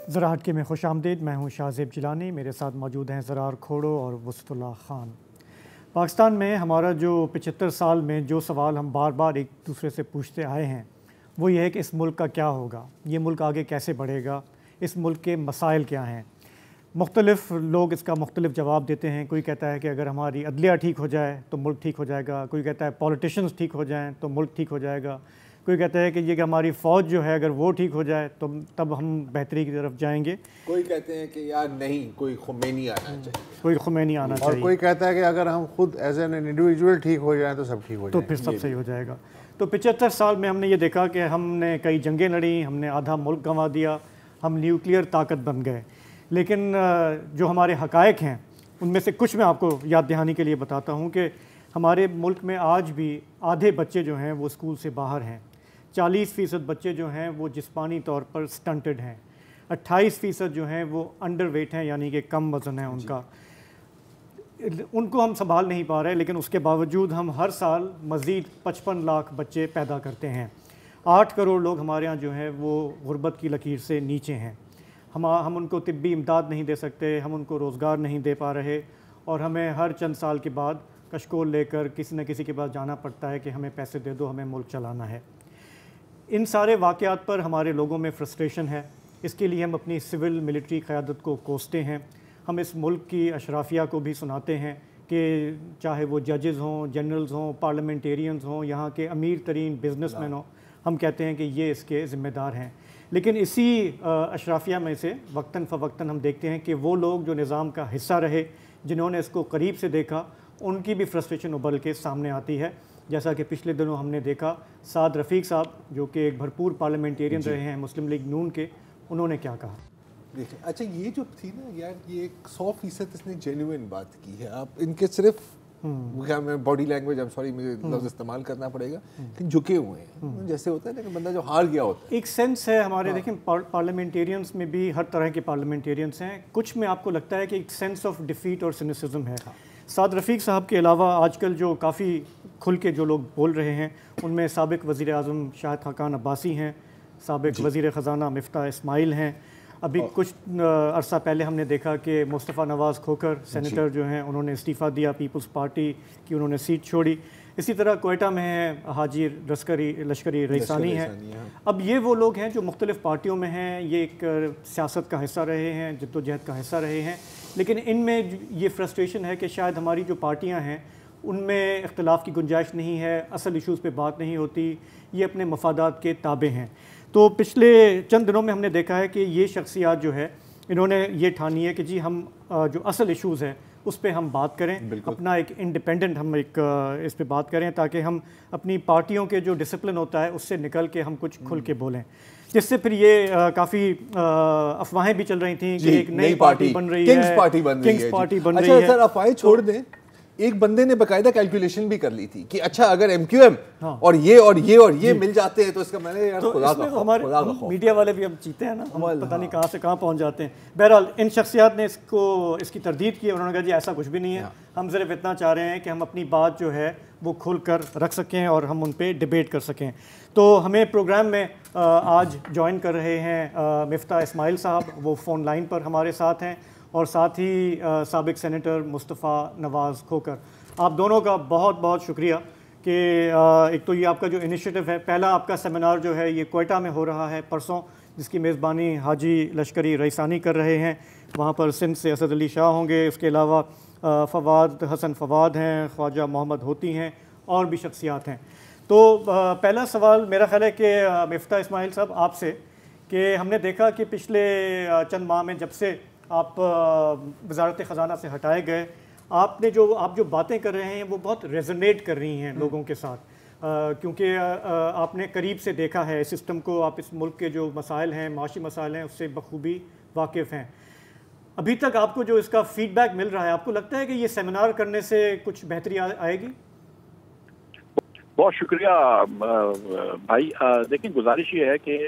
زراعت کے میں خوش آمدید. میں ہوں شاہ زیب جیلانی. میرے ساتھ موجود ہیں زرار کھوڑو اور وسط اللہ خان. پاکستان میں ہمارا جو 75 سال میں جو سوال ہم بار بار ایک دوسرے سے پوچھتے آئے ہیں وہ یہ ہے کہ اس ملک کا کیا ہوگا, یہ ملک آگے کیسے بڑھے گا, اس ملک کے مسائل کیا ہیں. مختلف لوگ اس کا مختلف جواب دیتے ہیں. کوئی کہتا ہے کہ اگر ہماری عدلیہ ٹھیک ہو جائے تو ملک ٹھیک ہو جائے گا. کوئی کہتا ہے پولیٹیشنز ٹھیک ہو جائیں تو ملک ٹھیک ہو جائے گا. کوئی کہتا ہے کہ یہ کہ ہماری فوج جو ہے اگر وہ ٹھیک ہو جائے تو تب ہم بہتری کی طرف جائیں گے. کوئی کہتے ہیں کہ یار نہیں, کوئی خمینی آنا چاہیے, کوئی خمینی آنا چاہیے, اور کوئی کہتا ہے کہ اگر ہم خود ایز این انڈیویجول ٹھیک ہو جائیں تو سب ٹھیک ہو جائے تو پھر سب صحیح ہو جائے گا. تو 75 سال میں ہم نے یہ دیکھا کہ ہم نے کئی جنگیں لڑیں, ہم نے آدھا ملک گنوا دیا, ہم نیوکلیئر طاقت بن گئے. لیکن جو ہمارے حقائق ہیں ان میں سے کچھ میں آپ کو یاد دہانی کے لیے بتاتا ہوں کہ ہمارے ملک میں آج بھی آدھے بچے جو ہیں وہ اسکول سے باہر ہیں. 40% بچے جو ہیں وہ جسمانی طور پر سٹنٹڈ ہیں. 28% جو ہیں وہ انڈر ویٹ ہیں, یعنی کہ کم وزن ہے ان کا. ان کو ہم سنبھال نہیں پا رہے, لیکن اس کے باوجود ہم ہر سال مزید 55 لاکھ بچے پیدا کرتے ہیں. 8 کروڑ لوگ ہمارے ہاں جو ہیں وہ غربت کی لکیر سے نیچے ہیں. ہم ان کو طبی امداد نہیں دے سکتے, ہم ان کو روزگار نہیں دے پا رہے, اور ہمیں ہر چند سال کے بعد کشکول لے کر کسی نہ کسی کے پاس جانا پڑتا ہے کہ ہمیں پیسے دے دو, ہمیں ملک چلانا ہے. ان سارے واقعات پر ہمارے لوگوں میں فرسٹریشن ہے. اس کے لیے ہم اپنی سول ملٹری قیادت کو کوستے ہیں. ہم اس ملک کی اشرافیہ کو بھی سناتے ہیں کہ چاہے وہ ججز ہوں, جنرلز ہوں, پارلیمنٹیرینز ہوں, یہاں کے امیر ترین بزنس مین ہوں, ہم کہتے ہیں کہ یہ اس کے ذمہ دار ہیں. لیکن اسی اشرافیہ میں سے وقتاً فوقتاً ہم دیکھتے ہیں کہ وہ لوگ جو نظام کا حصہ رہے, جنہوں نے اس کو قریب سے دیکھا, ان کی بھی فرسٹریشن ابل کے سامنے آتی ہے. جیسا کہ پچھلے دنوں ہم نے دیکھا سعد رفیق صاحب جو کہ ایک بھرپور پارلیمنٹیرین رہے ہیں مسلم لیگ نون کے, انہوں نے کیا کہا. دیکھیں اچھا, یہ جو تھی نا یار, یہ 100% اس نے جینوئن بات کی ہے. آپ ان کے صرف میں باڈی لینگویج, سوری مجھے لفظ استعمال کرنا پڑے گا, جھکے ہوئے ہیں جیسے ہوتا ہے نا کہ بندہ جو ہار گیا ہوتا ہے. ایک سینس ہے ہمارے, دیکھیں پارلیمنٹیرینس میں بھی ہر طرح کے پارلیمنٹیرینس ہیں. کچھ میں آپ کو لگتا ہے کہ ایک سینس آف ڈیفیٹ اور سینسزم ہے. سعد رفیق صاحب کے علاوہ آج کل جو کافی کھل کے جو لوگ بول رہے ہیں ان میں سابق وزیر اعظم شاہد خاقان عباسی ہیں, سابق وزیر خزانہ مفتاح اسماعیل ہیں. ابھی کچھ عرصہ پہلے ہم نے دیکھا کہ مصطفیٰ نواز کھوکھر سینیٹر جو ہیں انہوں نے استعفیٰ دیا, پیپلز پارٹی کی انہوں نے سیٹ چھوڑی. اسی طرح کوئٹہ میں ہیں حاجی لشکری ریسانی ہیں. اب یہ وہ لوگ ہیں جو مختلف پارٹیوں میں ہیں, یہ ایک سیاست کا حصہ رہے ہیں, جد و جہد کا حصہ رہے ہیں. لیکن ان میں یہ فرسٹریشن ہے کہ شاید ہماری جو پارٹیاں ہیں ان میں اختلاف کی گنجائش نہیں ہے, اصل ایشوز پہ بات نہیں ہوتی, یہ اپنے مفادات کے تابع ہیں. تو پچھلے چند دنوں میں ہم نے دیکھا ہے کہ یہ شخصیات جو ہے انہوں نے یہ ٹھانی ہے کہ جی ہم جو اصل ایشوز ہیں اس پہ ہم بات کریں, اپنا ایک انڈیپینڈنٹ ہم ایک اس پہ بات کریں تاکہ ہم اپنی پارٹیوں کے جو ڈسپلن ہوتا ہے اس سے نکل کے ہم کچھ کھل کے بولیں. جس سے پھر یہ کافی افواہیں بھی چل رہی تھیں کہ ایک نئی پارٹی بن رہی ہے, کنگز پارٹی بن رہی ہے. اچھا سر افواہیں چھوڑ دیں, ایک بندے نے باقاعدہ کیلکولیشن بھی کر لی تھی کہ اچھا اگر ایم کیو ایم اور یہ مل جاتے ہیں تو اس کا میں نے یار خدا کا ہمارے میڈیا والے بھی ہم چیتے ہیں نا, ہم پتہ نہیں کہاں سے کہاں پہنچ جاتے ہیں. بہرحال ان شخصیات نے اس کی تردید کی, انہوں نے کہا جی ایسا کچھ بھی نہیں ہے, ہم صرف اتنا چاہ رہے ہیں کہ ہم اپنی بات جو ہے وہ کھل کر رکھ سکیں اور ہم ان پہ ڈیبیٹ کر سکیں. تو ہمیں پروگرام میں آج جوائن کر رہے ہیں مفتاح اسماعیل صاحب, وہ فون لائن پر ہمارے ساتھ ہیں, اور ساتھ ہی سابق سینیٹر مصطفیٰ نواز کھوکھر. آپ دونوں کا بہت بہت شکریہ کہ ایک تو یہ آپ کا جو انیشیٹو ہے, پہلا آپ کا سیمینار جو ہے یہ کوئٹہ میں ہو رہا ہے پرسوں, جس کی میزبانی حاجی لشکری ریسانی کر رہے ہیں. وہاں پر سندھ سے اسد علی شاہ ہوں گے, اس کے علاوہ حسن فواد ہیں, خواجہ محمد ہوتی ہیں, اور بھی شخصیات ہیں. تو پہلا سوال میرا خیال ہے کہ مفتاح اسماعیل صاحب آپ سے, کہ ہم نے دیکھا کہ پچھلے چند ماہ میں جب سے آپ وزارت خزانہ سے ہٹائے گئے, آپ جو باتیں کر رہے ہیں وہ بہت ریزونیٹ کر رہی ہیں لوگوں کے ساتھ, کیونکہ آپ نے قریب سے دیکھا ہے سسٹم کو, آپ اس ملک کے جو مسائل ہیں, معاشی مسائل ہیں, اس سے بخوبی واقف ہیں. ابھی تک آپ کو جو اس کا فیڈ بیک مل رہا ہے, آپ کو لگتا ہے کہ یہ سیمینار کرنے سے کچھ بہتری آئے گی؟ بہت شکریہ بھائی. دیکھیں گزارش یہ ہے کہ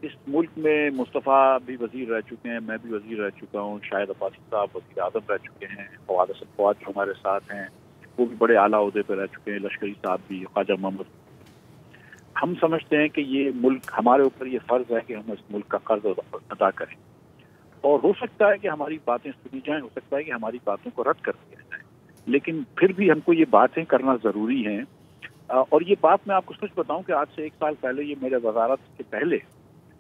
اس ملک میں مصطفیٰ بھی وزیر رہ چکے ہیں, میں بھی وزیر رہ چکا ہوں, شاہد عباسی صاحب وزیر اعظم رہ چکے ہیں, فواد اسد فواد جو ہمارے ساتھ ہیں وہ بھی بڑے اعلیٰ عہدے پہ رہ چکے ہیں, لشکری صاحب بھی, خواجہ محمد. ہم سمجھتے ہیں کہ یہ ملک ہمارے اوپر یہ فرض ہے کہ ہم اس ملک کا قرض ادا کریں، اور ہو سکتا ہے کہ ہماری باتیں سنی جائیں، ہو سکتا ہے کہ ہماری باتوں کو رد کر دیا جائے، لیکن پھر بھی ہم کو یہ باتیں کرنا ضروری ہیں۔ اور یہ بات میں آپ کو سچ بتاؤں کہ آج سے 1 سال پہلے، یہ میرے وزارت سے پہلے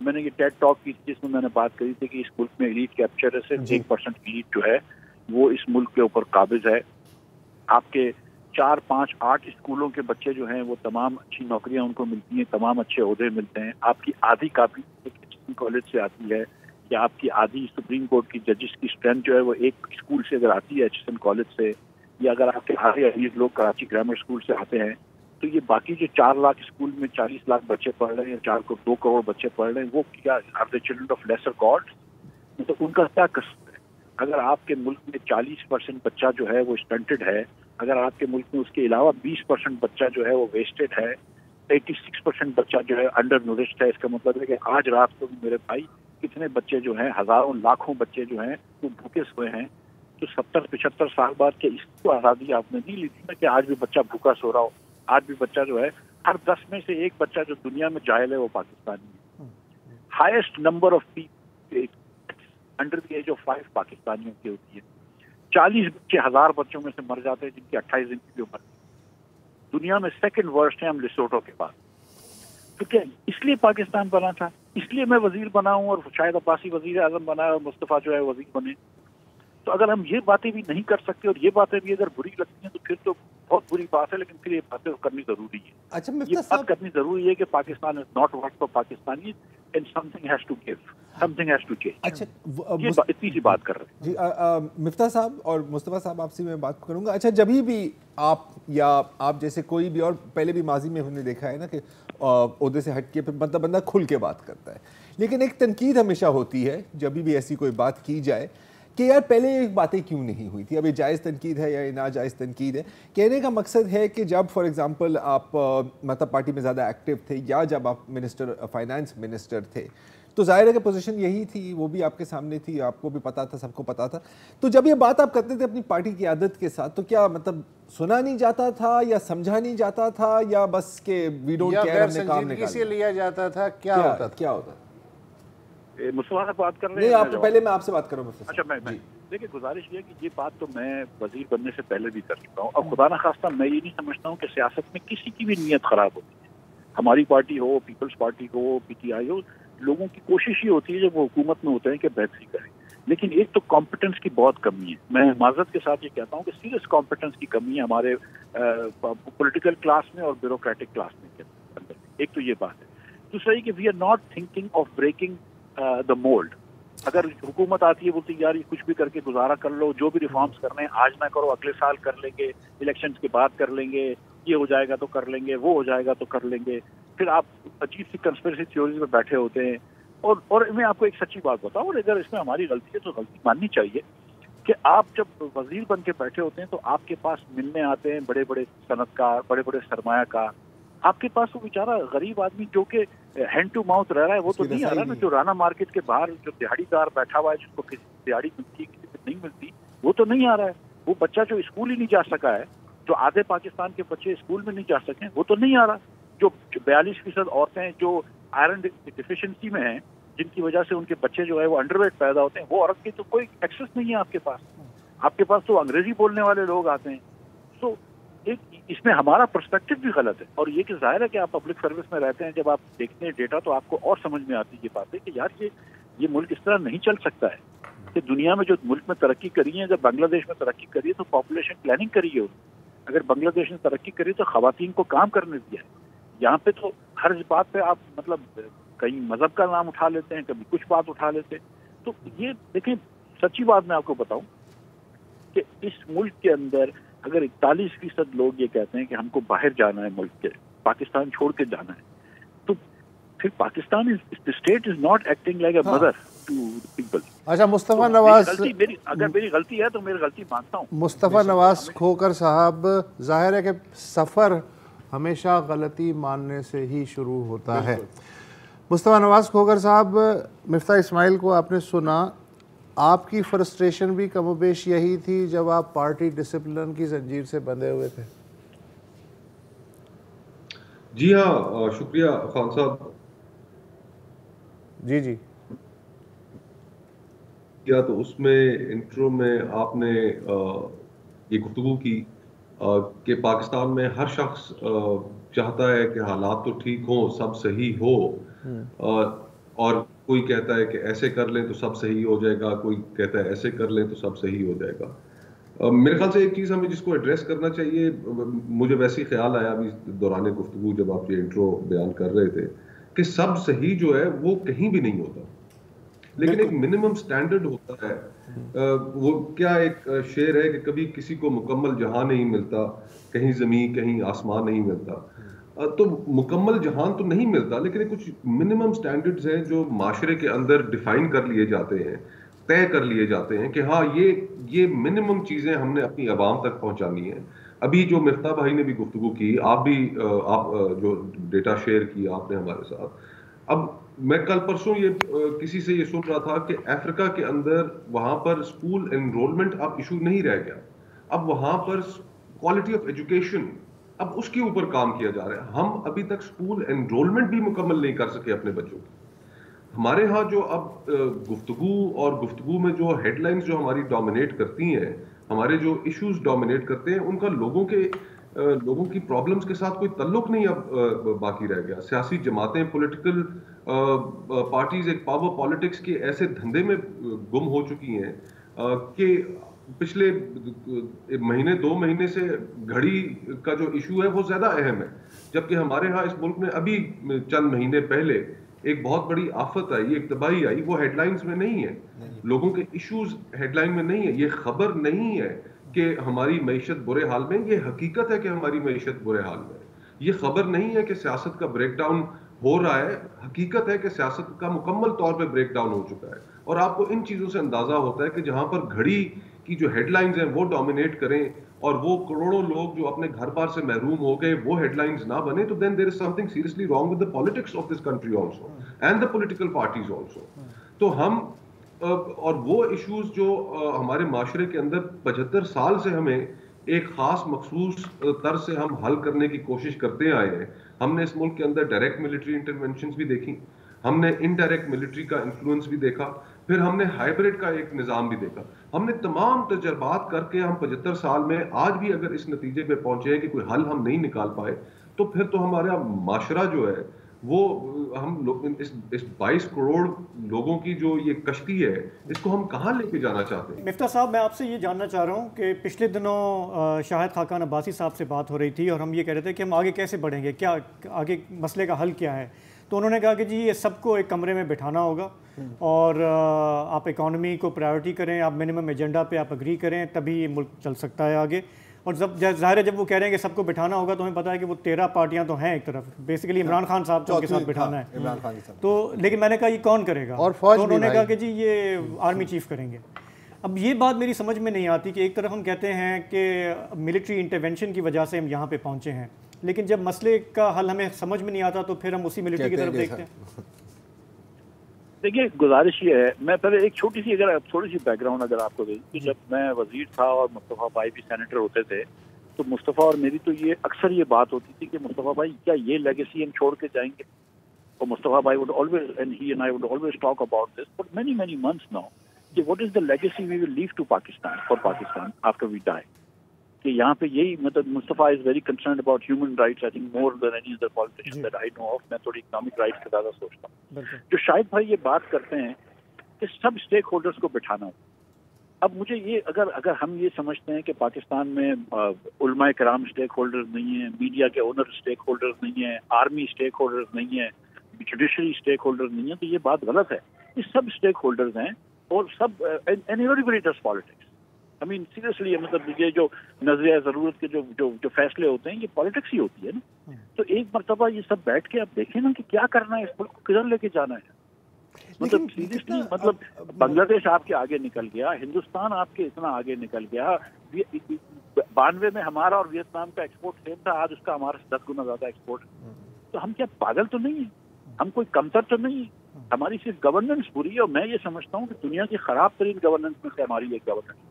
میں نے یہ ٹیڈ ٹاک کی جس میں نے بات کری تھی کہ اس ملک میں ایلیٹ کیپچر ہے، صرف 1% ایلیٹ جو ہے وہ اس ملک کے اوپر قابض ہے۔ آپ کے 4, 5, 8 اسکولوں کے بچے جو ہیں وہ تمام اچھی نوکریاں ان کو ملتی ہیں، تمام اچھے عہدے ملتے ہیں۔ آپ کی آدھی کاپی ایک کالج سے آتی ہے، یا آپ کی آدھی سپریم کورٹ کی ججز کی اسٹرینتھ جو ہے وہ ایک اسکول سے اگر آتی ہے ایچ کالج سے، یا اگر آپ کے آدھے عزیز لوگ کراچی گرامر اسکول سے آتے ہیں، تو یہ باقی جو 4 لاکھ اسکول میں 40 لاکھ بچے پڑھ رہے ہیں، یا 2 کروڑ بچے پڑھ رہے ہیں، وہ کیا are the children of lesser god? مطلب ان کا کیا قصور ہے؟ اگر آپ کے ملک میں 40% بچہ جو ہے وہ اسٹنٹڈ ہے، اگر آپ کے ملک میں اس کے علاوہ 20% بچہ جو ہے وہ ویسٹڈ ہے، 86% بچہ جو ہے انڈر نورشڈ ہے، اس کا مطلب ہے کہ آج رات کو بھی میرے بھائی کتنے بچے جو ہیں، ہزاروں لاکھوں بچے جو ہیں وہ بھوکے سوئے ہیں۔ تو 70-75 سال بعد کہ اس کو آزادی آپ نے نہیں لی تھی نا کہ آج بھی بچہ بھوکا سو رہا ہو؟ آج بھی بچہ جو ہے، ہر 10 میں سے ایک بچہ جو دنیا میں جاہل ہے وہ پاکستانی ہے۔ Highest number of people under the age of 5 پاکستانیوں کی ہوتی ہے۔ 40 بچے 1000 بچوں میں سے مر جاتے ہیں جن کی 28 دن کی عمر ہے۔ دنیا میں سیکنڈ ورسٹ ہے ہم لیسوٹو کے بعد۔ تو کیا اس لیے پاکستان بنا تھا؟ اس لیے میں وزیر بنا ہوں اور شاہد عباسی وزیر اعظم بنا ہے اور مصطفیٰ جو ہے وزیر بنے؟ تو اگر ہم یہ باتیں بھی نہیں کر سکتے اور یہ باتیں بھی اگر بری لگتی ہیں تو پھر تو بہت بری بات ہے، لیکن پھر یہ باتیں کرنی ضروری ہے۔ اچھا یہ مفتاح بات صاحب، کرنی ضروری ہے کہ Pakistan is not work for Pakistani and something has to give, something has to change. اچھا یہ اتنی سی بات کر رہے ہیں۔ جی مفتاح صاحب اور مصطفیٰ صاحب، آپ سے میں بات کروں گا۔ اچھا جبھی بھی آپ یا آپ جیسے کوئی بھی، اور پہلے بھی ماضی میں ہم نے دیکھا ہے نا کہ عہدے سے ہٹ کے پھر مطلب بندہ کھل کے بات کرتا ہے، لیکن ایک تنقید ہمیشہ ہوتی ہے جبھی بھی ایسی کوئی بات کی جائے کہ یار پہلے یہ باتیں کیوں نہیں ہوئی تھی۔ اب یہ جائز تنقید ہے یا یہ ناجائز تنقید ہے، کہنے کا مقصد ہے کہ جب فار ایگزامپل آپ مطلب پارٹی میں زیادہ ایکٹیو تھے یا جب آپ فائنانس منسٹر تھے تو ظاہر ہے کہ پوزیشن یہی تھی، وہ بھی آپ کے سامنے تھی، آپ کو بھی پتا تھا، سب کو پتا تھا۔ تو جب یہ بات آپ کرتے تھے اپنی پارٹی کی قیادت کے ساتھ تو کیا مطلب سنا نہیں جاتا تھا یا سمجھا نہیں جاتا تھا، یا بس کہ وی ڈونٹ کیئر، ہم نے کام سنجیدگی سے نکالا؟ لیا جاتا تھا؟ کیا ہوتا تھا؟ کیا ہوتا تھا؟ مصطفیٰ سے بات کر رہے نہیں، ہیں؟ آپ پہلے میں آپ سے بات کروں گا۔ اچھا میں دیکھیے، گزارش یہ ہے کہ یہ بات تو میں وزیر بننے سے پہلے بھی کر چکا ہوں، اور خدا نخواستہ میں یہ نہیں سمجھتا ہوں کہ سیاست میں کسی کی بھی نیت خراب ہوتی ہے۔ ہماری پارٹی ہو، پیپلز پارٹی ہو، پی ٹی آئی ہو، لوگوں کی کوشش یہ ہوتی ہے جب وہ حکومت میں ہوتے ہیں کہ بہتری کریں، لیکن ایک تو کمپٹنس کی بہت کمی ہے۔ میں معذرت کے ساتھ یہ کہتا ہوں کہ سیریس کمپٹنس کی کمی ہے ہمارے پولیٹیکل کلاس میں اور بیوروکریٹک کلاس میں۔ ایک تو یہ بات ہے۔ دوسرا یہ کہ we are not thinking of breaking the mould. اگر حکومت آتی ہے بولتی یار یہ کچھ بھی کر کے گزارا کر لو، جو بھی ریفارمز کرنے ہیں آج نہ کرو، اگلے سال کر لیں گے، الیکشنز کے بعد کر لیں گے، یہ ہو جائے گا تو کر لیں گے، وہ ہو جائے گا تو کر لیں گے۔ پھر آپ عجیب سی کنسپریسی تھیوریز میں بیٹھے ہوتے ہیں۔ اور میں آپ کو ایک سچی بات بتاؤں، اور اگر اس میں ہماری غلطی ہے تو غلطی ماننی چاہیے، کہ آپ جب وزیر بن کے بیٹھے ہوتے ہیں تو آپ کے پاس ملنے آتے ہیں بڑے بڑے صنعت کار، بڑے بڑے سرمایہ کار۔ آپ کے پاس وہ بیچارہ غریب آدمی جو کہ ہینڈ ٹو ماؤتھ رہ رہا ہے وہ تو نہیں آ رہا نا، جو رانا مارکیٹ کے باہر جو دیہڑی دار بیٹھا ہوا ہے، جس کو کسی دیہڑی ملتی ہے کسی کو نہیں ملتی، وہ تو نہیں آ رہا ہے۔ وہ بچہ جو اسکول ہی نہیں جا سکا ہے، جو آدھے پاکستان کے بچے اسکول میں نہیں جا سکے، وہ تو نہیں آ رہا۔ جو 42% عورتیں جو آئرن ڈیفیشنسی میں ہیں، جن کی وجہ سے ان کے بچے جو ہے وہ انڈر ویٹ پیدا ہوتے ہیں، وہ عورت کی تو کوئی ایکسیس نہیں ہے آپ کے پاس۔ آپ کے پاس تو انگریزی بولنے والے لوگ آتے ہیں۔ سو اس میں ہمارا پرسپیکٹو بھی غلط ہے، اور یہ کہ ظاہر ہے کہ آپ پبلک سروس میں رہتے ہیں، جب آپ دیکھتے ہیں ڈیٹا تو آپ کو اور سمجھ میں آتی ہے یہ بات ہے کہ یار یہ ملک اس طرح نہیں چل سکتا ہے کہ دنیا میں جو ملک میں ترقی کری ہے، جب بنگلہ دیش میں ترقی کری ہے تو پاپولیشن پلاننگ کری ہے، اگر بنگلہ دیش نے ترقی کری تو خواتین کو کام کرنے دیا ہے۔ یہاں پہ تو ہر بات پہ آپ مطلب کہیں مذہب کا نام اٹھا لیتے ہیں، کبھی کچھ بات اٹھا لیتے ہیں۔ تو یہ دیکھیں، سچی بات میں آپ کو بتاؤں کہ اس ملک کے اندر اگر 41% لوگ یہ کہتے ہیں کہ ہم کو باہر جانا ہے، ملک کے پاکستان چھوڑ کے جانا ہے، تو پھر Pakistan state is not acting like a mother to people. اچھا مصطفیٰ نواز، اگر میری غلطی ہے تو میری غلطی مانتا ہوں۔ مصطفیٰ نواز کھوکر صاحب، ظاہر ہے کہ سفر ہمیشہ غلطی ماننے سے ہی شروع ہوتا ہے۔ مصطفیٰ نواز کھوکر صاحب، مفتاح اسماعیل کو آپ نے سنا، آپ کی فرسٹریشن بھی کم و بیش یہی تھی جب آپ پارٹی ڈسپلن کی زنجیر سے بندھے ہوئے تھے؟ جی ہاں شکریہ خان صاحب. جی جی کیا تو اس میں انٹرو میں آپ نے یہ گفتگو کی کہ پاکستان میں ہر شخص چاہتا ہے کہ حالات تو ٹھیک ہوں، سب صحیح ہو، اور کوئی کہتا ہے کہ ایسے کر لیں تو سب صحیح ہو جائے گا، کوئی کہتا ہے ایسے کر لیں تو سب صحیح ہو جائے گا. میرے خیال سے ایک چیز ہمیں جس کو ایڈریس کرنا چاہیے، مجھے ویسے ہی خیال آیا ابھی دوران گفتگو جب آپ یہ انٹرو بیان کر رہے تھے، کہ سب صحیح جو ہے وہ کہیں بھی نہیں ہوتا، لیکن ایک منیمم سٹینڈرڈ ہوتا ہے. وہ کیا ایک شعر ہے کہ کبھی کسی کو مکمل جہاں نہیں ملتا، کہیں زمین کہیں آسمان نہیں ملتا. تو مکمل جہان تو نہیں ملتا، لیکن کچھ منیمم سٹینڈرڈز ہیں جو معاشرے کے اندر ڈیفائن کر لیے جاتے ہیں، طے کر لیے جاتے ہیں کہ ہاں یہ منیمم چیزیں ہم نے اپنی عوام تک پہنچانی ہیں. ابھی جو مفتاح بھائی نے بھی گفتگو کی، آپ جو ڈیٹا شیئر کی آپ نے ہمارے ساتھ. اب میں کل پرسوں کسی سے یہ سن رہا تھا کہ افریقہ کے اندر وہاں پر اسکول انرولمنٹ اب ایشو نہیں رہ گیا، اب وہاں پر کوالٹی آف ایجوکیشن اب اس کے اوپر کام کیا جا رہا ہے. ہم ابھی تک اسکول انرولمنٹ بھی مکمل نہیں کر سکے اپنے بچوں کی. ہمارے ہاں جو اب گفتگو میں جو ہیڈ لائنز جو ہماری ڈومینیٹ کرتی ہیں، ہمارے جو ایشوز ڈومینیٹ کرتے ہیں، ان کا لوگوں کی پرابلمز کے ساتھ کوئی تعلق نہیں اب باقی رہ گیا. سیاسی جماعتیں، پولیٹیکل پارٹیز ایک پاور پالیٹکس کے ایسے دھندے میں گم ہو چکی ہیں کہ پچھلے مہینے 2 مہینے سے گھڑی کا جو ایشو ہے وہ زیادہ اہم ہے، جبکہ ہمارے ہاں اس ملک میں ابھی چند مہینے پہلے ایک بہت بڑی آفت آئی، ایک تباہی آئی، وہ ہیڈ لائنز میں نہیں ہے. لوگوں کے ایشوز ہیڈ لائن میں نہیں ہے. یہ خبر نہیں ہے کہ ہماری معیشت برے حال میں، یہ حقیقت ہے کہ ہماری معیشت برے حال میں. یہ خبر نہیں ہے کہ سیاست کا بریک ڈاؤن ہو رہا ہے، حقیقت ہے کہ سیاست کا مکمل طور پہ بریک ڈاؤن ہو چکا ہے. اور آپ کو ان چیزوں سے اندازہ ہوتا ہے کہ جہاں پر گھڑی کی جو ہیڈ لائنز ہیں وہ ڈومینیٹ کریں اور وہ کروڑوں لوگ جو اپنے گھر بار سے محروم ہو گئے وہ ہیڈ لائنز نہ بنے، تو then there is something seriously wrong with the politics of this country also and the political parties also. تو ہم اور وہ ایشوز جو ہمارے معاشرے کے اندر 75 سال سے ہمیں ایک خاص مخصوص طرز سے ہم حل کرنے کی کوشش کرتے آئے ہیں. ہم نے اس ملک کے اندر ڈائریکٹ ملٹری انٹرونشنز بھی دیکھی، ہم نے انڈائریکٹ ملٹری کا انفلوئنس بھی دیکھا، پھر ہم نے ہائبرڈ کا ایک نظام بھی دیکھا. ہم نے تمام تجربات کر کے ہم 75 سال میں آج بھی اگر اس نتیجے پہ پہنچے ہیں کہ کوئی حل ہم نہیں نکال پائے، تو پھر تو ہمارا معاشرہ جو ہے وہ ہم اس 22 کروڑ لوگوں کی جو یہ کشتی ہے، اس کو ہم کہاں لے کے جانا چاہتے ہیں؟ مفتاح صاحب، میں آپ سے یہ جاننا چاہ رہا ہوں کہ پچھلے دنوں شاہد خاقان عباسی صاحب سے بات ہو رہی تھی اور ہم یہ کہہ رہے تھے کہ ہم آگے کیسے بڑھیں گے، کیا آگے مسئلے کا حل کیا ہے. تو انہوں نے کہا کہ جی یہ سب کو ایک کمرے میں بٹھانا ہوگا اور آپ اکانومی کو پرائیورٹی کریں، آپ منیمم ایجنڈا پہ آپ اگری کریں، تبھی یہ ملک چل سکتا ہے آگے. اور ظاہر ہے جب وہ کہہ رہے ہیں کہ سب کو بٹھانا ہوگا تو ہمیں پتہ ہے کہ وہ 13 پارٹیاں تو ہیں ایک طرف، بیسیکلی عمران خان صاحب کو ان کے ساتھ بٹھانا ہے. تو لیکن میں نے کہا یہ کون کرے گا، تو انہوں نے کہا کہ جی یہ آرمی چیف کریں گے. اب یہ بات میری سمجھ میں نہیں آتی کہ ایک طرف ہم کہتے ہیں کہ ملٹری انٹرونشن کی وجہ سے ہم یہاں پہ پہنچے ہیں، لیکن جب مسئلے کا حل ہمیں سمجھ میں نہیں آتا تو پھر ہم اسی ملٹری کی طرف دیکھتے ہیں. دیکھیے گزارش یہ ہے، میں پہلے ایک چھوٹی سی بیک گراؤنڈ اگر آپ کو دے کہ جب میں وزیر تھا اور مصطفیٰ بھائی بھی سینیٹر ہوتے تھے، تو مصطفیٰ اور میری تو یہ اکثر یہ بات ہوتی تھی کہ مصطفیٰ بھائی کیا یہ لیگیسی ہم چھوڑ کے جائیں گے. اور مصطفیٰ بھائی would always and he and I would always talk about this for many months now کہ what is the legacy we will leave to Pakistan for Pakistan after we die. کہ یہاں پہ یہی مطلب Mustafa is very concerned about human rights I think more than any other politician that I know of. میں تھوڑی economic rights سے زیادہ سوچتا ہوں. جو شاہد بھائی یہ بات کرتے ہیں کہ سب اسٹیک ہولڈرس کو بٹھانا ہو. اب مجھے یہ اگر ہم یہ سمجھتے ہیں کہ پاکستان میں علماء کرام اسٹیک ہولڈرز نہیں ہیں، میڈیا کے اونر اسٹیک ہولڈرز نہیں ہیں، آرمی اسٹیک ہولڈرز نہیں ہیں، جوڈیشری اسٹیک ہولڈرز نہیں ہیں، تو یہ بات غلط ہے. یہ سب اسٹیک ہولڈرز ہیں اور سب any every does politics. I mean seriously مطلب یہ جو نظریہ ضرورت کے جو فیصلے ہوتے ہیں یہ پالیٹکس ہی ہوتی ہے نا. تو ایک مرتبہ یہ سب بیٹھ کے آپ دیکھیں نا کہ کیا کرنا ہے، اس ملک کو کدھر لے کے جانا ہے. مطلب سیریسلی مطلب بنگلہ دیش آپ کے آگے نکل گیا، ہندوستان آپ کے اتنا آگے نکل گیا. 92 میں ہمارا اور ویتنام کا ایکسپورٹ سیم تھا، آج اس کا ہمارا 10 گنا زیادہ ایکسپورٹ. تو ہم کیا پاگل تو نہیں ہیں، ہم کوئی کمتر تو نہیں ہیں. ہماری صرف گورننس بری ہے، اور میں یہ سمجھتا ہوں کہ دنیا کی خراب ترین گورننس میں سے ہماری ایک گورننس.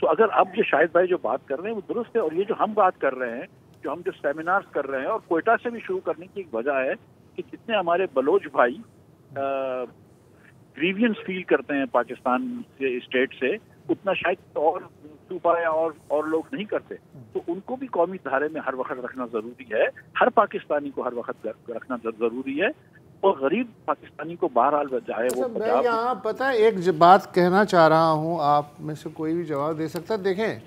تو اگر اب یہ شاہد بھائی جو بات کر رہے ہیں وہ درست ہے، اور یہ جو ہم بات کر رہے ہیں جو ہم جو سیمینارز کر رہے ہیں، اور کوئٹہ سے بھی شروع کرنے کی ایک وجہ ہے کہ جتنے ہمارے بلوچ بھائی گریوینس فیل کرتے ہیں پاکستان کے اسٹیٹ سے، اتنا شاید اور صوبہ یا اور لوگ نہیں کرتے. تو ان کو بھی قومی دھارے میں ہر وقت رکھنا ضروری ہے، ہر پاکستانی کو ہر وقت رکھنا ضروری ہے، اور غریب پاکستانی کو بہرحال چاہے وہ میں یہاں پتہ ایک بات کہنا چاہ رہا ہوں، آپ میں سے کوئی بھی جواب دے سکتا ہے. دیکھیں،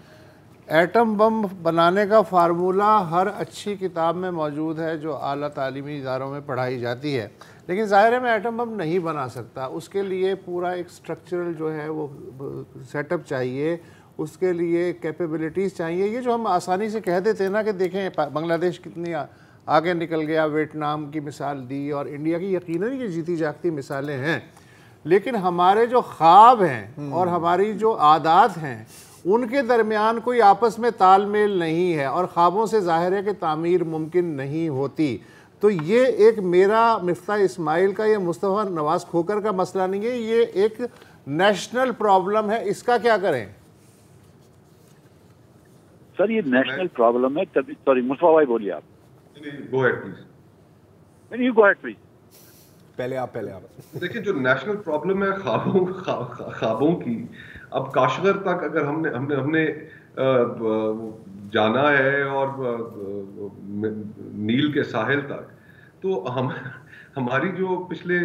ایٹم بم بنانے کا فارمولہ ہر اچھی کتاب میں موجود ہے جو اعلیٰ تعلیمی اداروں میں پڑھائی جاتی ہے، لیکن ظاہر ہے میں ایٹم بم نہیں بنا سکتا. اس کے لیے پورا ایک سٹرکچرل جو ہے وہ سیٹ اپ چاہیے، اس کے لیے کیپیبلٹیز چاہیے. یہ جو ہم آسانی سے کہہ دیتے ہیں نا کہ دیکھیں بنگلہ دیش کتنی آگے نکل گیا، ویتنام کی مثال دی، اور انڈیا کی یقیناً یہ جیتی جاگتی مثالیں ہیں، لیکن ہمارے جو خواب ہیں اور ہماری جو عادات ہیں ان کے درمیان کوئی آپس میں تال میل نہیں ہے، اور خوابوں سے ظاہر ہے کہ تعمیر ممکن نہیں ہوتی. تو یہ ایک میرا مفتاح اسماعیل کا یا مصطفیٰ نواز کھوکر کا مسئلہ نہیں ہے، یہ ایک نیشنل پرابلم ہے. اس کا کیا کریں؟ سر یہ نیشنل پرابلم ہے. سوری مصطفیٰ بھائی بولیے آپ. Go ahead please. You go ahead please. پہلے آپ. دیکھیں جو نیشنل پرابلم ہے خوابوں کی، اب کاشغر تک اگر ہم نے جانا ہے اور نیل کے ساحل تک، تو ہماری جو پچھلے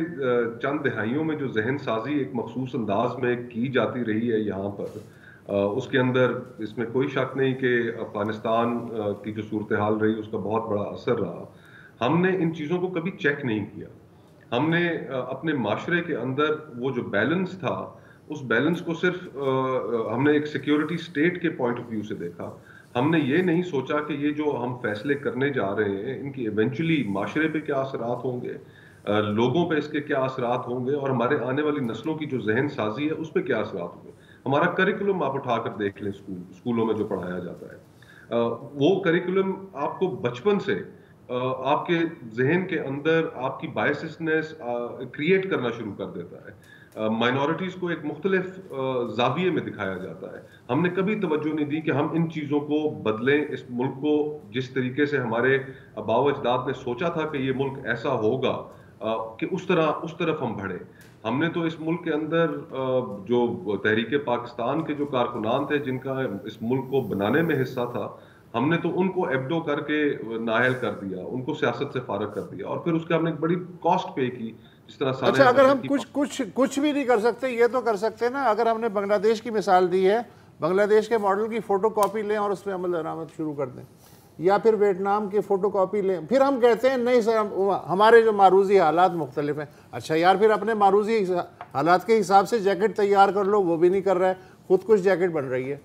چند دہائیوں میں جو ذہن سازی ایک مخصوص انداز میں کی جاتی رہی ہے یہاں پر، اس کے اندر اس میں کوئی شک نہیں کہ افغانستان کی جو صورتحال رہی اس کا بہت بڑا اثر رہا. ہم نے ان چیزوں کو کبھی چیک نہیں کیا. ہم نے اپنے معاشرے کے اندر وہ جو بیلنس تھا، اس بیلنس کو صرف ہم نے ایک سیکیورٹی سٹیٹ کے پوائنٹ آف ویو سے دیکھا. ہم نے یہ نہیں سوچا کہ یہ جو ہم فیصلے کرنے جا رہے ہیں ان کی ایونچولی معاشرے پہ کیا اثرات ہوں گے، لوگوں پہ اس کے کیا اثرات ہوں گے، اور ہمارے آنے والی نسلوں کی جو ذہن سازی ہے اس پہ کیا اثرات ہوں گے. ہمارا کریکولم آپ اٹھا کر دیکھ لیں، اسکولوں میں جو پڑھایا جاتا ہے، وہ کریکولم آپ کو بچپن سے آپ کے ذہن کے اندر آپ کی بائسنس کریٹ کرنا شروع کر دیتا ہے. مائنورٹیز کو ایک مختلف زاویے میں دکھایا جاتا ہے. ہم نے کبھی توجہ نہیں دی کہ ہم ان چیزوں کو بدلیں. اس ملک کو جس طریقے سے ہمارے آباء و اجداد نے سوچا تھا کہ یہ ملک ایسا ہوگا کہ اس طرف ہم بڑھیں. ہم نے تو اس ملک کے اندر جو تحریک پاکستان کے جو کارکنان تھے جن کا اس ملک کو بنانے میں حصہ تھا، ہم نے تو ان کو ایبڈو کر کے نااہل کر دیا، ان کو سیاست سے فارغ کر دیا، اور پھر اس کے ہم نے ایک بڑی کاسٹ پے کی. جس طرح اچھا، اگر ہم کچھ بھی نہیں کر سکتے، یہ تو کر سکتے نا. اگر ہم نے بنگلہ دیش کی مثال دی ہے، بنگلہ دیش کے ماڈل کی فوٹو کاپی لیں اور اس پہ عمل درآمد شروع کر دیں، یا پھر ویتنام کی فوٹو کاپی لیں. پھر ہم کہتے ہیں نہیں سر ہمارے جو معروضی حالات مختلف ہیں. اچھا یار، پھر اپنے معروضی حالات کے حساب سے جیکٹ تیار کر لو. وہ بھی نہیں کر رہا ہے، خود کچھ جیکٹ بن رہی ہے.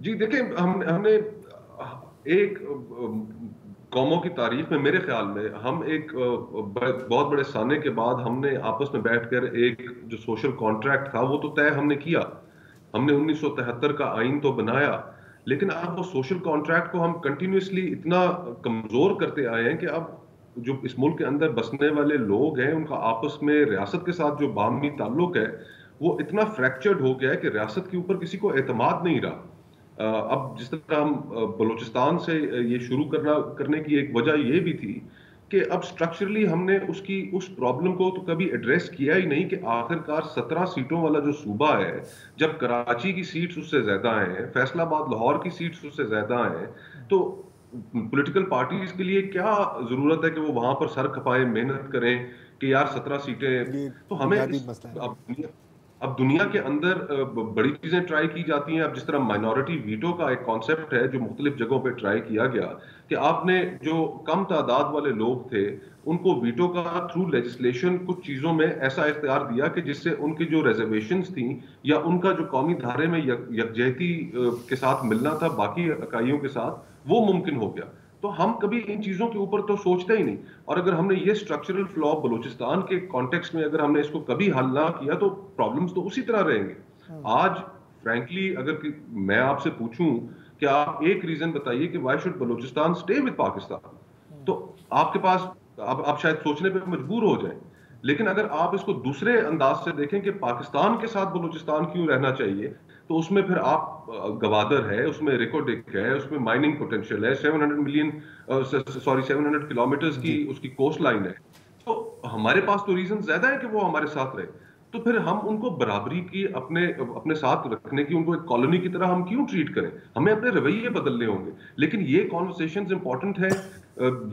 جی دیکھیں، ہم نے ایک قوموں کی تاریخ میں میرے خیال میں ہم ایک بہت بڑے سانے کے بعد ہم نے آپس میں بیٹھ کر ایک جو سوشل کانٹریکٹ تھا وہ تو طے ہم نے کیا. ہم نے 1973 کا آئین تو بنایا، لیکن اب وہ سوشل کانٹریکٹ کو ہم کنٹینیوسلی اتنا کمزور کرتے آئے ہیں کہ اب جو اس ملک کے اندر بسنے والے لوگ ہیں ان کا آپس میں ریاست کے ساتھ جو باہمی تعلق ہے وہ اتنا فریکچرڈ ہو گیا ہے کہ ریاست کے اوپر کسی کو اعتماد نہیں رہا. اب جس طرح ہم بلوچستان سے یہ شروع کرنے کی ایک وجہ یہ بھی تھی کہ اب سٹرکچرلی ہم نے اس پرابلم کو تو کبھی ایڈریس کیا ہی نہیں کہ آخرکار 17 سیٹوں والا جو صوبہ ہے، جب کراچی کی سیٹس اس سے زیادہ ہیں، فیصل آباد لاہور کی سیٹس اس سے زیادہ ہیں، تو پولیٹیکل پارٹیز کے لیے کیا ضرورت ہے کہ وہ وہاں پر سر کھپائیں، محنت کریں کہ یار 17 سیٹیں. تو ہمیں اب دنیا کے اندر بڑی چیزیں ٹرائی کی جاتی ہیں. اب جس طرح مائنورٹی ویٹو کا ایک کانسیپٹ ہے جو مختلف جگہوں پہ ٹرائی کیا گیا کہ آپ نے جو کم تعداد والے لوگ تھے ان کو ویٹو کا تھرو لیجسلیشن کچھ چیزوں میں ایسا اختیار دیا کہ جس سے ان کی جو ریزرویشنز تھیں یا ان کا جو قومی دھارے میں یکجہتی کے ساتھ ملنا تھا باقی اکائیوں کے ساتھ، وہ ممکن ہو گیا. تو ہم کبھی ان چیزوں کے اوپر تو سوچتے ہی نہیں. اور اگر ہم نے یہ سٹرکچرل فلا بلوچستان کے کانٹیکسٹ میں اگر ہم نے اس کو کبھی حل نہ کیا تو پرابلمز تو اسی طرح رہیں گے. آج فرینکلی اگر میں آپ سے پوچھوں کہ آپ ایک ریزن بتائیے کہ why should Balochistan stay with Pakistan, تو آپ کے پاس آپ شاید سوچنے پہ مجبور ہو جائیں. لیکن اگر آپ اس کو دوسرے انداز سے دیکھیں کہ پاکستان کے ساتھ بلوچستان کیوں رہنا چاہیے، تو اس میں پھر آپ گوادر ہے, اس میں ریکوڈک ہے, اس میں مائننگ پوٹینشیل ہے, 700 کلومیٹرز کی اس کی کوسٹ لائن ہے. تو ہمارے پاس تو ریزن زیادہ ہے کہ وہ ہمارے ساتھ رہے. تو پھر ہم ان کو برابری کی اپنے ساتھ رکھنے کی, ان کو ایک کالونی کی طرح ہم کیوں ٹریٹ کریں؟ ہمیں اپنے رویے بدلنے ہوں گے. لیکن یہ کانورسیشنز امپورٹنٹ ہے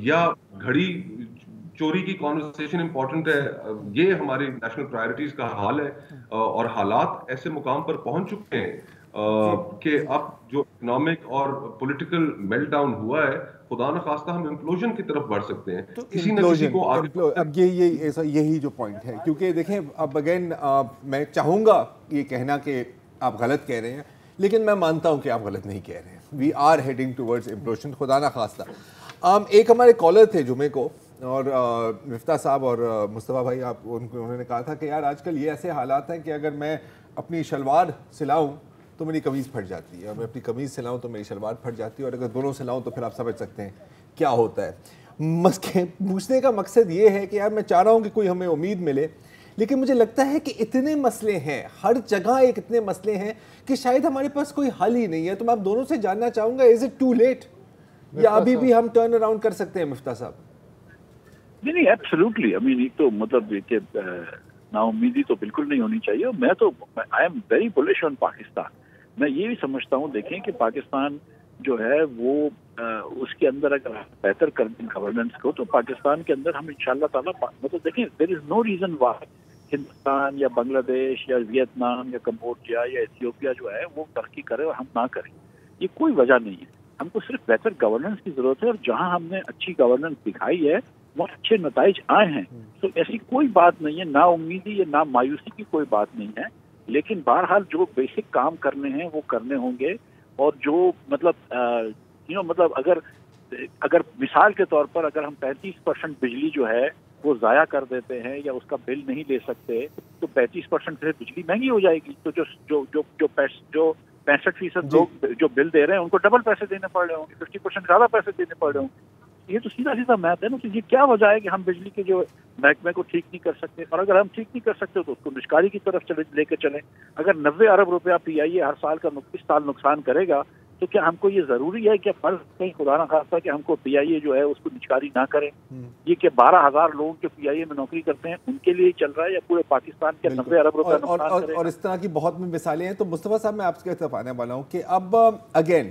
یا گھڑی چوری کی کانورسیشن امپورٹنٹ ہے, یہ ہماری نیشنل پرائرٹیز کا حال ہے. اور حالات ایسے مقام پر پہنچ چکے ہیں کہ اب جو اکنامک اور پولیٹیکل میلٹ ڈاؤن ہوا ہے, خدا نخواستہ ہم امپلوژن کی طرف بڑھ سکتے ہیں. کسی نہ کسی کو اب یہی جو پوائنٹ ہے, کیونکہ دیکھیں اب اگین میں چاہوں گا یہ کہنا کہ آپ غلط کہہ رہے ہیں, لیکن میں مانتا ہوں کہ آپ غلط نہیں کہہ رہے ہیں. We are heading towards implosion, خدا نخواستہ. ایک ہمارے کالر تھے جمعے کو, اور مفتاح صاحب اور مصطفیٰ بھائی آپ انہوں نے کہا تھا کہ یار آج کل یہ ایسے حالات ہیں کہ اگر میں اپنی شلوار سلاؤں تو میری قمیض پھٹ جاتی ہے, اور میں اپنی قمیض سلاؤں تو میری شلوار پھٹ جاتی ہے, اور اگر دونوں سلاؤں تو پھر آپ سمجھ سکتے ہیں کیا ہوتا ہے. پوچھنے کا مقصد یہ ہے کہ یار میں چاہ رہا ہوں کہ کوئی ہمیں امید ملے, لیکن مجھے لگتا ہے کہ اتنے مسئلے ہیں, ہر جگہ ایک اتنے مسئلے ہیں کہ شاید ہمارے پاس کوئی حل ہی نہیں ہے. تو میں آپ دونوں سے جاننا چاہوں گا, از اٹ ٹو لیٹ یا ابھی بھی ہم ٹرن اراؤنڈ کر سکتے ہیں؟ مفتاح صاحب. نہیں ایبسلیوٹلی, ایک تو مطلب کہ نا امیدی تو بالکل نہیں ہونی چاہیے. اور میں تو آئی ایم ویری بلش آن پاکستان. میں یہ بھی سمجھتا ہوں, دیکھیں کہ پاکستان جو ہے وہ اس کے اندر اگر بہتر کر دیں گورننس کو, تو پاکستان کے اندر ہم انشاءاللہ تعالیٰ مطلب دیکھیں دیر از نو ریزن وائی ہندوستان یا بنگلہ دیش یا ویتنام یا کمبوڈیا یا ایتھیوپیا جو ہے وہ ترقی کرے اور ہم نہ کریں. یہ کوئی وجہ نہیں ہے. ہم کو صرف بہتر گورننس کی ضرورت ہے, اور جہاں ہم نے اچھی گورننس دکھائی ہے وہ اچھے نتائج آئے ہیں. تو ایسی کوئی بات نہیں ہے, نا امیدی یا نا مایوسی کی کوئی بات نہیں ہے. لیکن بہرحال جو بیسک کام کرنے ہیں وہ کرنے ہوں گے. اور جو مطلب مطلب اگر مثال کے طور پر اگر ہم 35% بجلی جو ہے وہ ضائع کر دیتے ہیں یا اس کا بل نہیں لے سکتے, تو 35% پھر بجلی مہنگی ہو جائے گی. تو جو 65% لوگ جو بل دے رہے ہیں ان کو ڈبل پیسے دینے پڑ رہے ہوں گے, 50% زیادہ پیسے دینے پڑ رہے ہوں گے. یہ تو سیدھا سیدھا میتھ ہے نا. تو یہ کیا وجہ ہے کہ ہم بجلی کے جو محکمے کو ٹھیک نہیں کر سکتے؟ اور اگر ہم ٹھیک نہیں کر سکتے تو اس کو نشکاری کی طرف لے کے چلیں. اگر 90 ارب روپیہ پی آئی اے ہر سال کا 29 سال نقصان کرے گا, تو کیا ہم کو یہ ضروری ہے کہ فرض کہیں خدا نہ خواستہ کہ ہم کو پی آئی اے جو ہے اس کو نشکاری نہ کریں؟ یہ کہ 12,000 لوگ جو پی آئی اے میں نوکری کرتے ہیں ان کے لیے چل رہا ہے, یا پورے پاکستان کے 90 ارب روپیہ نقصان کرے؟ اور اس طرح کی بہت مثالیں ہیں. تو مصطفیٰ صاحب میں آپ کی طرف آنے والا ہوں کہ اب اگین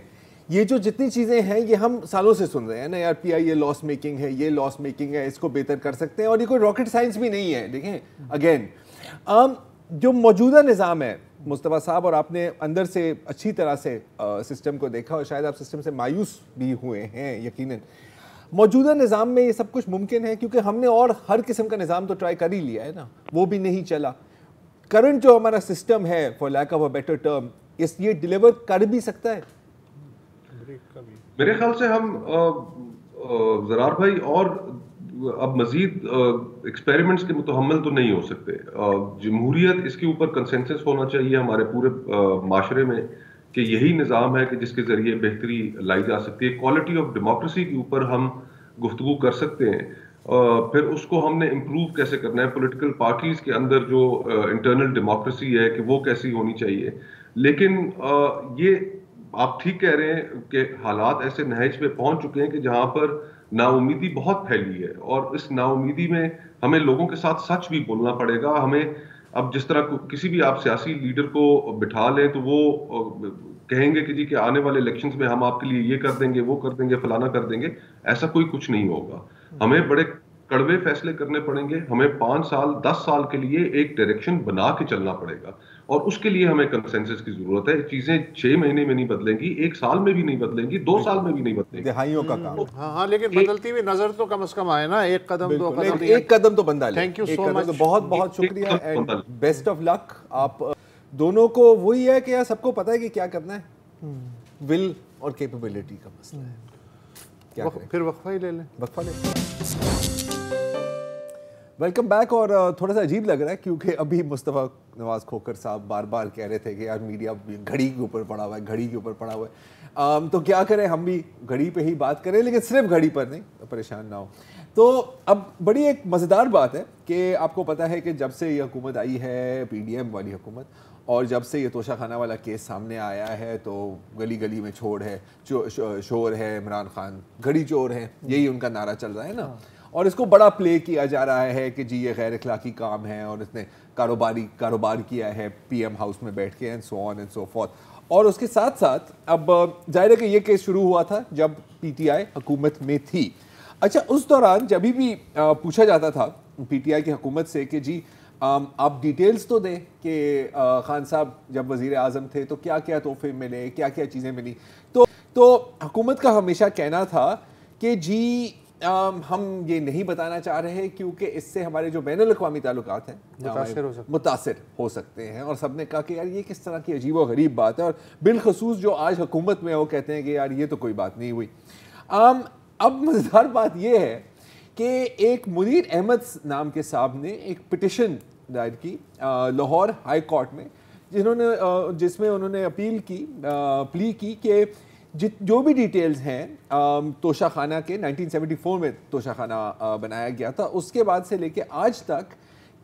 یہ جو جتنی چیزیں ہیں یہ ہم سالوں سے سن رہے ہیں نا, یار پی آئی اے لاس میکنگ ہے, یہ لاس میکنگ ہے, اس کو بہتر کر سکتے ہیں, اور یہ کوئی راکٹ سائنس بھی نہیں ہے. دیکھیں اگین جو موجودہ نظام ہے مصطفیٰ صاحب, اور آپ نے اندر سے اچھی طرح سے سسٹم کو دیکھا, اور شاید آپ سسٹم سے مایوس بھی ہوئے ہیں یقیناً. موجودہ نظام میں یہ سب کچھ ممکن ہے کیونکہ ہم نے اور ہر قسم کا نظام تو ٹرائی کر ہی لیا ہے نا, وہ بھی نہیں چلا. کرنٹ جو ہمارا سسٹم ہے for lack of a better term, یہ ڈیلیور کر بھی سکتا ہے؟ میرے خیال سے ہم زرار بھائی اور اب مزید ایکسپیریمنٹس کے متحمل تو نہیں ہو سکتے. جمہوریت اس کے اوپر کنسنسس ہونا چاہیے ہمارے پورے معاشرے میں کہ یہی نظام ہے کہ جس کے ذریعے بہتری لائی جا سکتی ہے. کوالٹی آف ڈیموکریسی کے اوپر ہم گفتگو کر سکتے ہیں. پھر اس کو ہم نے امپروو کیسے کرنا ہے, پولیٹیکل پارٹیز کے اندر جو انٹرنل ڈیموکریسی ہے کہ وہ کیسی ہونی چاہیے. لیکن یہ آپ ٹھیک کہہ رہے ہیں کہ حالات ایسے نہج پہ پہنچ چکے ہیں کہ جہاں پر نا امیدی بہت پھیلی ہے, اور اس نا امیدی میں ہمیں لوگوں کے ساتھ سچ بھی بولنا پڑے گا. ہمیں اب جس طرح کسی بھی آپ سیاسی لیڈر کو بٹھا لیں تو وہ کہیں گے کہ جی کہ آنے والے الیکشنز میں ہم آپ کے لیے یہ کر دیں گے, وہ کر دیں گے, فلانا کر دیں گے. ایسا کوئی کچھ نہیں ہوگا. ہمیں بڑے کڑوے فیصلے کرنے پڑیں گے. ہمیں 5 سال 10 سال کے لیے ایک ڈائریکشن بنا کے چلنا پڑے گا, اور اس کے لیے ہمیں کنسنسس کی ضرورت ہے. چیزیں 6 مہینے میں نہیں بدلیں گی, 1 سال میں بھی نہیں بدلیں گی, 2 سال میں بھی نہیں بدلیں گی. دہائیوں کا کام. ہاں لیکن بدلتی ہوئی نظر تو کم از کم آئے نا, ایک قدم 2 قدم, ایک قدم تو بندہ لے. تھینک یو سو مچ, بہت بہت شکریہ اینڈ بیسٹ آف لک. آپ دونوں کو وہی ہے کہ سب کو پتہ ہے کہ کیا کرنا ہے, ول اور کیپیبلٹی کا مسئلہ ہے. کیا پھر وقفہ ہی لے لیں, وقفہ لے. Welcome back. اور تھوڑا سا عجیب لگ رہا ہے کیونکہ ابھی مصطفیٰ نواز کھوکھر صاحب بار بار کہہ رہے تھے کہ یار میڈیا گھڑی کے اوپر پڑا ہوا ہے, گھڑی کے اوپر پڑا ہوا ہے. تو کیا کریں, ہم بھی گھڑی پہ ہی بات کریں, لیکن صرف گھڑی پر نہیں, پریشان نہ ہو. تو اب بڑی ایک مزیدار بات ہے کہ آپ کو پتہ ہے کہ جب سے یہ حکومت آئی ہے, پی ڈی ایم والی حکومت, اور جب سے یہ توشہ خانہ والا کیس سامنے آیا ہے تو گلی گلی میں چھوڑ ہے, شور ہے, عمران خان گھڑی چور ہے, یہی ان کا نعرہ چل رہا ہے نا. اور اس کو بڑا پلے کیا جا رہا ہے کہ جی یہ غیر اخلاقی کام ہے اور اس نے کاروبار کیا ہے پی ایم ہاؤس میں بیٹھ کے, and so on and so forth. اور اس کے ساتھ ساتھ اب ظاہر ہے کہ یہ کیس شروع ہوا تھا جب پی ٹی آئی حکومت میں تھی. اچھا, اس دوران جب بھی پوچھا جاتا تھا پی ٹی آئی کی حکومت سے کہ جی آپ ڈیٹیلز تو دیں کہ خان صاحب جب وزیر اعظم تھے تو کیا کیا تحفے ملے, کیا کیا چیزیں ملی, تو حکومت کا ہمیشہ کہنا تھا کہ جی ہم یہ نہیں بتانا چاہ رہے کیونکہ اس سے ہمارے جو بین الاقوامی تعلقات ہیں متاثر ہو سکتے ہیں. اور سب نے کہا کہ یار یہ کس طرح کی عجیب و غریب بات ہے, اور بالخصوص جو آج حکومت میں وہ کہتے ہیں کہ یار یہ تو کوئی بات نہیں ہوئی. اب مزیدار بات یہ ہے کہ ایک منیر احمد نام کے صاحب نے ایک پٹیشن دائر کی لاہور ہائی کورٹ میں, جس میں انہوں نے پلی کی کہ جو بھی ڈیٹیلز ہیں توشہ خانہ کے 1974 میں توشہ خانہ بنایا گیا تھا, اس کے بعد سے لے کے آج تک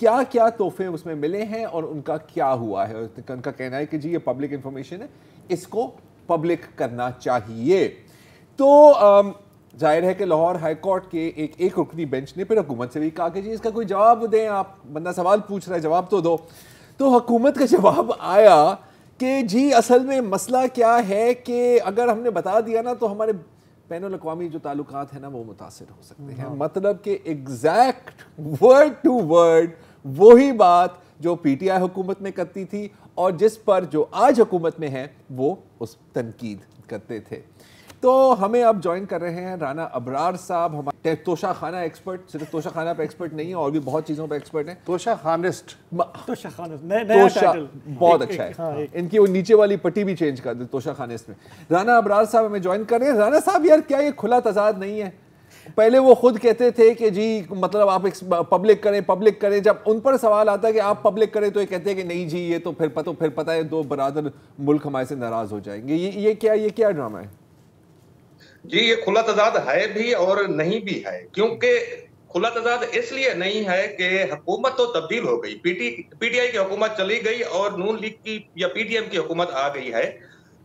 کیا کیا تحفے اس میں ملے ہیں اور ان کا کیا ہوا ہے. ان کا کہنا ہے کہ جی یہ پبلک انفارمیشن ہے, اس کو پبلک کرنا چاہیے. تو ظاہر ہے کہ لاہور ہائی کورٹ کے ایک رکنی بینچ نے پھر حکومت سے بھی کہا کہ جی اس کا کوئی جواب دیں, آپ بندہ سوال پوچھ رہا ہے جواب تو دو. تو حکومت کا جواب آیا کہ جی اصل میں مسئلہ کیا ہے کہ اگر ہم نے بتا دیا نا تو ہمارے بین الاقوامی جو تعلقات ہیں نا وہ متاثر ہو سکتے ہیں. مطلب کہ ایگزیکٹ ورڈ ٹو ورڈ وہی بات جو پی ٹی آئی حکومت میں کرتی تھی اور جس پر جو آج حکومت میں ہے وہ اس تنقید کرتے تھے. تو ہمیں اب جوائن کر رہے ہیں رانا ابرار صاحب, ہمارے توشہ خانہ ایکسپرٹ, صرف توشہ خانہ پہ ایکسپرٹ نہیں ہے اور بھی بہت چیزوں پہ ایکسپرٹ ہیں. توشہ خانسٹ, بہت اچھا ہے, ان کی وہ نیچے والی پٹی بھی چینج کر دیں توشہ خانسٹ میں. رانا ابرار صاحب ہمیں جوائن کر رہے ہیں. رانا صاحب یار کیا یہ کھلا تضاد نہیں ہے؟ پہلے وہ خود کہتے تھے کہ جی مطلب آپ پبلک کریں, جب ان پر سوال آتا ہے کہ آپ پبلک کریں تو یہ کہتے ہیں کہ نہیں جی یہ تو پھر پتہ ہے دو برادر ملک ہمارے سے ناراض ہو جائیں گے. یہ کیا ڈرامہ ہے؟ جی یہ کھلا تضاد ہے بھی اور نہیں بھی ہے, کیونکہ کھلا تضاد اس لیے نہیں ہے کہ حکومت تو تبدیل ہو گئی, پی ٹی آئی کی حکومت چلی گئی اور نون لیگ کی یا پی ٹی ایم کی حکومت آ گئی ہے,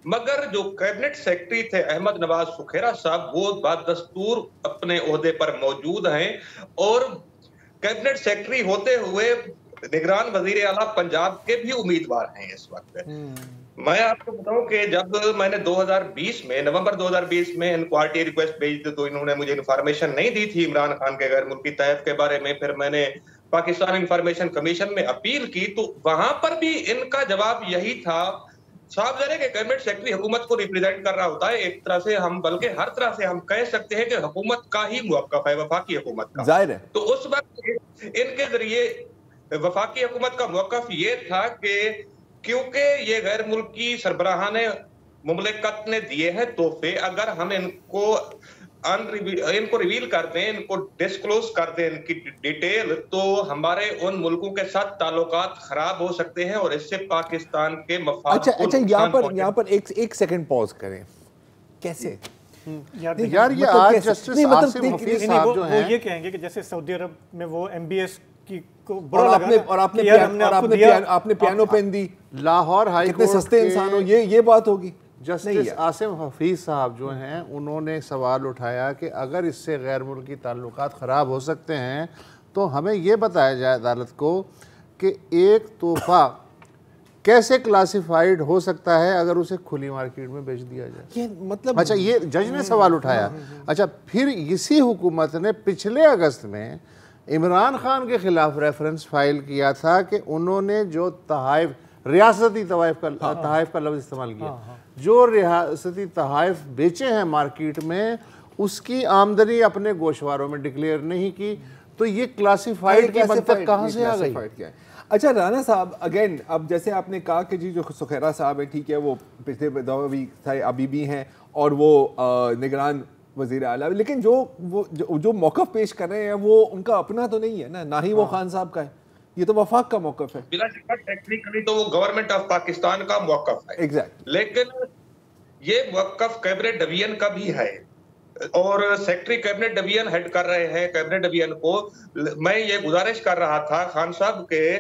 مگر جو کیبنٹ سیکرٹری تھے احمد نواز سکھیرا صاحب وہ بدستور اپنے عہدے پر موجود ہیں اور کیبنٹ سیکرٹری ہوتے ہوئے نگران وزیر اعلیٰ پنجاب کے بھی امیدوار ہیں اس وقت. میں آپ کو بتاؤں کہ جب میں نے 2020 میں نومبر 2020 میں انکوائری ریکویسٹ بھیج دی تو انہوں نے مجھے انفارمیشن نہیں دی تھی عمران خان کے غیر ملکی تحائف کے بارے میں. پھر میں نے پاکستان انفارمیشن کمیشن میں اپیل کی تو وہاں پر بھی ان کا جواب یہی تھا. صاحب ظاہر ہے کہ کیبنٹ سیکرٹری حکومت کو ریپرزینٹ کر رہا ہوتا ہے ایک طرح سے, ہم بلکہ ہر طرح سے ہم کہہ سکتے ہیں کہ حکومت کا ہی موقف ہے, وفاقی حکومت کا ظاہر ہے. تو اس وقت ان کے ذریعے وفاقی حکومت کا موقف یہ تھا کہ کیونکہ یہ غیر ملکی سربراہان مملکت نے دیے ہیں تحفے, اگر ہم ان کو ریویل کر دیں, ان کو ڈسکلوز کر دیں ان کی ڈیٹیل, تو ہمارے ان ملکوں کے ساتھ تعلقات خراب ہو سکتے ہیں اور اس سے پاکستان کے مفاد کو نقصان پہنچے. یہاں پر ایک سیکنڈ پاز کریں. کیسے یار یہ آج جسٹس عاصم حفیظ صاحب جو ہیں وہ یہ کہیں گے کہ جیسے سعودی عرب میں وہ ایم بی ایس اور آپ نے پیانو پین دی, لاہور ہائی کتنے سستے انسان ہو, یہ بات ہوگی. جسٹس عاصم حفیظ صاحب جو ہیں انہوں نے سوال اٹھایا کہ اگر اس سے غیر ملکی تعلقات خراب ہو سکتے ہیں تو ہمیں یہ بتایا جائے عدالت کو کہ ایک تحفہ کیسے کلاسیفائیڈ ہو سکتا ہے اگر اسے کھلی مارکیٹ میں بیچ دیا جائے. مطلب اچھا یہ جج نے سوال اٹھایا. اچھا پھر اسی حکومت نے پچھلے اگست میں عمران خان کے خلاف ریفرنس فائل کیا تھا کہ انہوں نے جو تحائف ریاستی تحائف کا لفظ استعمال کیا, جو ریاستی تحائف بیچے ہیں مارکیٹ میں اس کی آمدنی اپنے گوشواروں میں ڈکلیئر نہیں کی. تو یہ کلاسیفائڈ کی منطق کہاں سے آ گئی؟ اچھا رانا صاحب اگین اب جیسے آپ نے کہا کہ جی جو سکھیرا صاحب ہے ٹھیک ہے وہ پچھلے دفعہ بھی تھے ابھی بھی ہیں اور وہ نگران وزیر اعلیٰ, لیکن جو موقف پیش کر رہے ہیں وہ ان کا اپنا تو نہیں ہے نا, نہ ہی وہ خان صاحب کا ہے, یہ تو وفاق کا موقف ہے. بلا شک ٹیکنیکلی تو وہ گورنمنٹ آف پاکستان کا موقف ہے ایگزیکٹ, لیکن یہ موقف کیبنٹ ڈویژن کا بھی ہے اور سیکرٹری کیبنٹ ڈویژن ہیڈ کر رہے ہیں کیبنٹ ڈویژن کو. میں یہ گزارش کر رہا تھا خان صاحب کے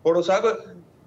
پڑو صاحب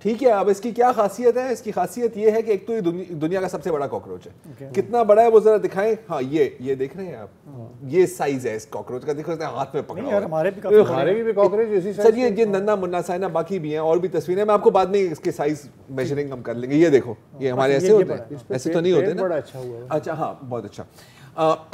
ٹھیک ہے. اب اس کی کیا خاصیت ہے؟ اس کی خاصیت یہ ہے کہ ایک تو یہ دنیا کا سب سے بڑا کاکروچ ہے. کتنا بڑا ہے وہ ذرا دکھائیں. ہاں یہ دیکھ رہے ہیں آپ, یہ سائز ہے اس کاکروچ کا, دیکھو ہاتھ میں پکڑا ہوا ہے. ہمارے بھی کاکروچ اسی سائز. سر یہ ننا منا سا ہے نا, باقی بھی ہیں اور بھی تصویریں, میں آپ کو بعد میں اس کے سائز میجرنگ ہم کر لیں گے. یہ دیکھو یہ ہمارے ایسے ہوتے ہیں, ایسے تو نہیں ہوتے نا. اچھا ہاں بہت اچھا,